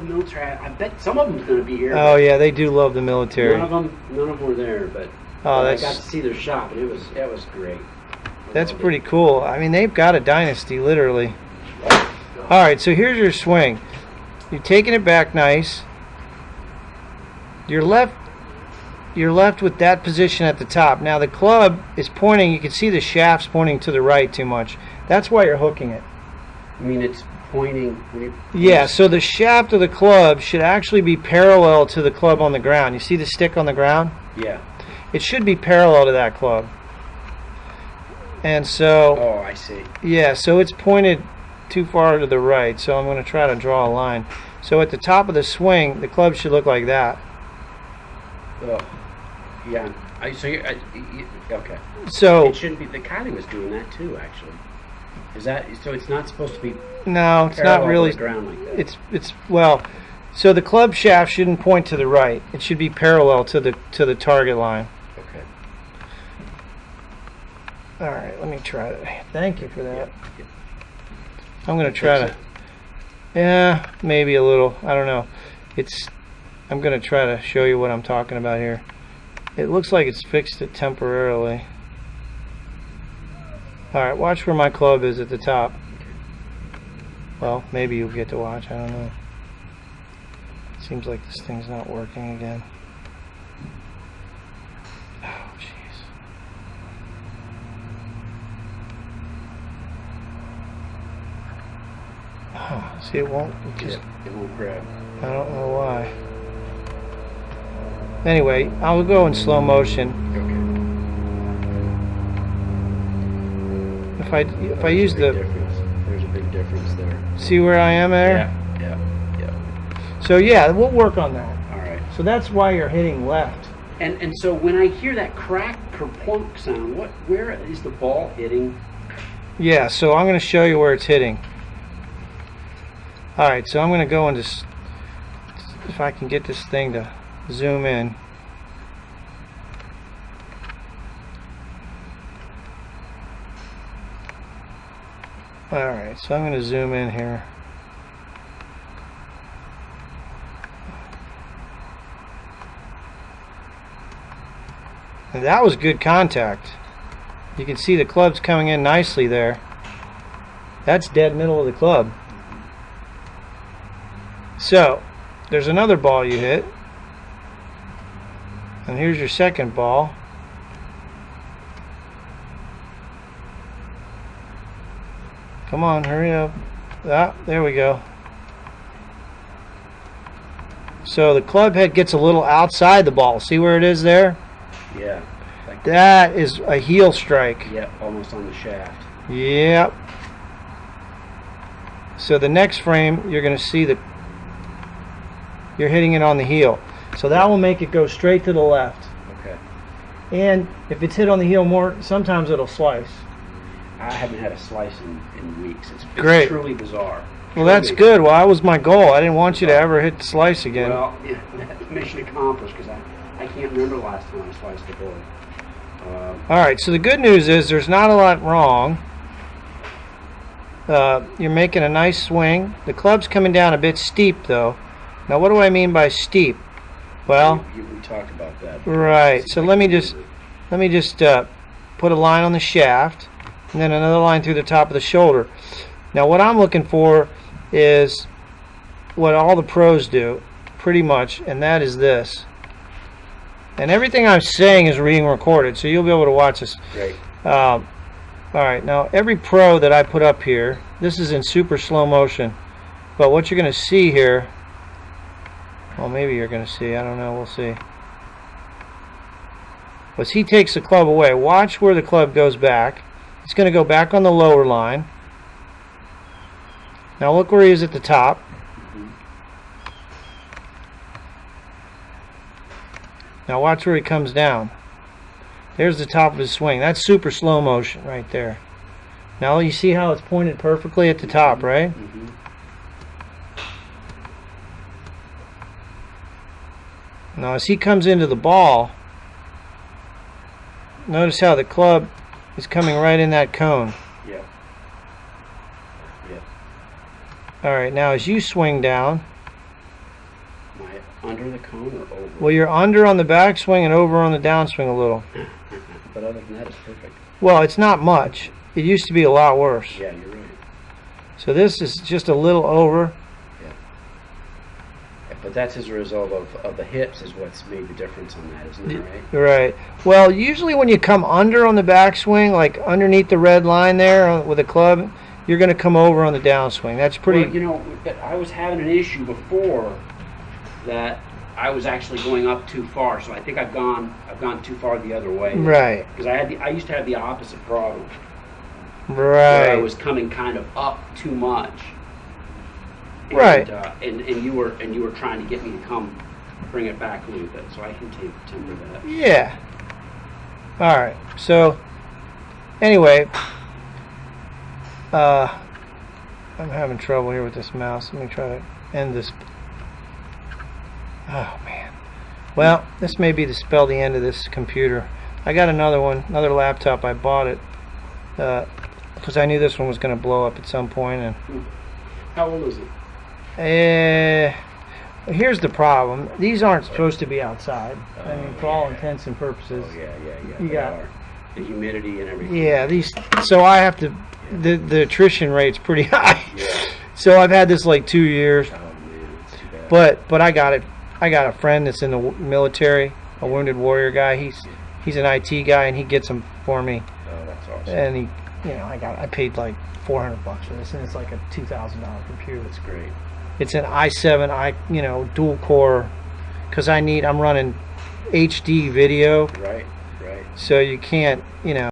military. I bet some of them's going to be here. Oh yeah, they do love the military. None of them were there, but I got to see their shop, and that was great. That's pretty cool. I mean, they've got a dynasty, literally. All right, so here's your swing. You're taking it back nice. You're left with that position at the top. Now the club is pointing. You can see the shaft's pointing to the right too much. That's why you're hooking it. I mean, it's pointing. Yeah, so the shaft of the club should actually be parallel to the club on the ground. You see the stick on the ground? Yeah. It should be parallel to that club. And so... Oh, I see. Yeah, so it's pointed too far to the right, so I'm going to try to draw a line. So at the top of the swing, the club should look like that. Oh, yeah. Okay. So... It shouldn't be... The Kylie was doing that too, actually. Is that... So it's not supposed to be... No, it's not really... To the ground like that. It's well... So the club shaft shouldn't point to the right. It should be parallel to the target line. Okay. All right, let me try that. Thank you for that. Yeah. I'm going to try to... Yeah, maybe a little. I don't know. I'm going to try to show you what I'm talking about here. It looks like it's fixed it temporarily. All right, watch where my club is at the top. Well, maybe you'll get to watch. I don't know. Seems like this thing's not working again. Oh, jeez. Oh, see, it won't. It won't grab. I don't know why. Anyway, I'll go in slow motion. Okay. If I use the... There's a big difference there. See where I am there? Yeah. So yeah, we'll work on that. All right. So that's why you're hitting left. And so when I hear that crack or plunk sound, where is the ball hitting? Yeah, so I'm going to show you where it's hitting. All right, so I'm going to go into... If I can get this thing to zoom in. All right, so I'm going to zoom in here. And that was good contact. You can see the club's coming in nicely there. That's dead middle of the club. So, there's another ball you hit. And here's your second ball. Come on, hurry up. Ah, there we go. So the club head gets a little outside the ball. See where it is there? Yeah. Like that is a heel strike. Yep, almost on the shaft. Yep. So the next frame, you're going to see that you're hitting it on the heel. So that will make it go straight to the left. Okay. And if it's hit on the heel more, sometimes it'll slice. I haven't had a slice in weeks. It's great. Truly bizarre. Well, that's good. Well, that was my goal. I didn't want you to ever hit the slice again. Well, yeah, mission accomplished, because I can't remember the last time I sliced a board. All right, so the good news is there's not a lot wrong. You're making a nice swing. The club's coming down a bit steep, though. Now, what do I mean by steep? Well, we talked about that. Right. So let me just put a line on the shaft, and then another line through the top of the shoulder. Now, what I'm looking for is what all the pros do, pretty much, and that is this. And everything I'm saying is being recorded, so you'll be able to watch this. Great. All right, now every pro that I put up here, this is in super slow motion, but what you're going to see here, well, maybe you're going to see, I don't know, we'll see. As he takes the club away, watch where the club goes back. It's going to go back on the lower line. Now look where he is at the top. Now watch where he comes down. There's the top of his swing. That's super slow motion right there. Now you see how it's pointed perfectly at the top, right? Mm-hmm. Now as he comes into the ball, notice how the club is coming right in that cone. Yeah. Yeah. Alright, now as you swing down, under the cone or over? Well, you're under on the backswing and over on the downswing a little. But other than that, it's perfect. Well, it's not much. It used to be a lot worse. Yeah, you're right. So this is just a little over. But that's as a result of the hips is what's made the difference on that, isn't it, right? Right. Well, usually when you come under on the backswing, like underneath the red line there with a club, you're going to come over on the downswing. That's pretty... Well, you know, I was having an issue before that I was actually going up too far, so I think I've gone too far the other way. Right. Because I used to have the opposite problem. Right. Where I was coming kind of up too much. And, right. And you were trying to get me to bring it back a little bit, so I can temper that. Yeah. All right. So anyway, I'm having trouble here with this mouse. Let me try to end this. Oh man. Well, this may be the spell the end of this computer. I got another one, another laptop. I bought it because I knew this one was going to blow up at some point. And how old is it? Here's the problem. These aren't supposed to be outside. I mean, for all intents and purposes. Oh yeah. You got the humidity and everything. Yeah, these. So I have to. The attrition rate's pretty high. Yeah. So I've had this like 2 years. Oh man, it's too bad. But I got it. I got a friend that's in the military, a wounded warrior guy. He's an IT guy, and he gets them for me. Oh, that's awesome. And I paid like $400 for this, and it's like a $2,000 computer. That's great. It's an i7 dual core, because I'm running HD video. Right. So you can't